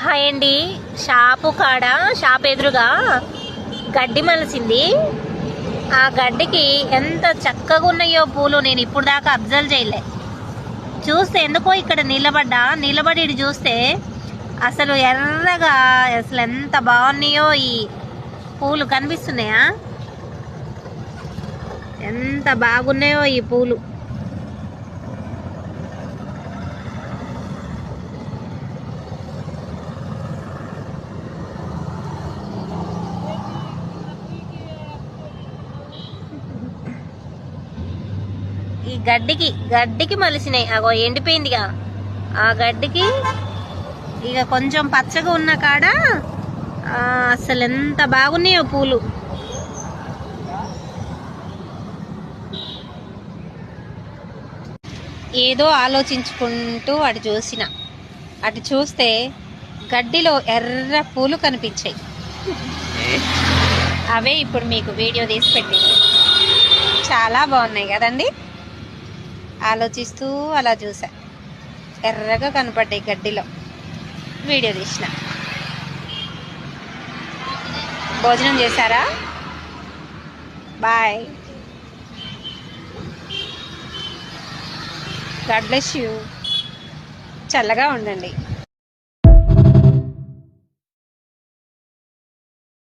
Hi అండి. Shop ఎదురుగా గడ్డి మలిసింది. ఆ గడ్డికి ఎంత చక్కగా ఉన్నాయో పూలు, నేను ఇప్పుడు దాకా అబ్జర్వ్ చేయలే. చూస్తే ఎందుకో ఇక్కడ నిలబడి ఇటు చూస్తే అసలు ఎర్రగా అసలు ఎంత బాగున్నాయో ఈ పూలు కనిపిస్తున్నాయా, ఎంత బాగున్నాయో ఈ పూలు. ఈ గడ్డికి మలిసినాయి. అగో ఎండిపోయిందిగా ఆ గడ్డికి. ఇక కొంచెం పచ్చగా ఉన్న కాడ అసలు ఎంత బాగున్నాయో పూలు. ఏదో ఆలోచించుకుంటూ అటు చూస్తే గడ్డిలో ఎర్ర పూలు కనిపించాయి. అవే ఇప్పుడు మీకు వీడియో తీసి పెట్టింది. చాలా బాగున్నాయి కదండి. ఆలోచిస్తూ అలా చూసా, ఎర్రగా కనపడ్డాయి గడ్డిలో. వీడియో తీసిన. భోజనం చేశారా? బాయ్. God bless you. చల్లగా ఉండండి.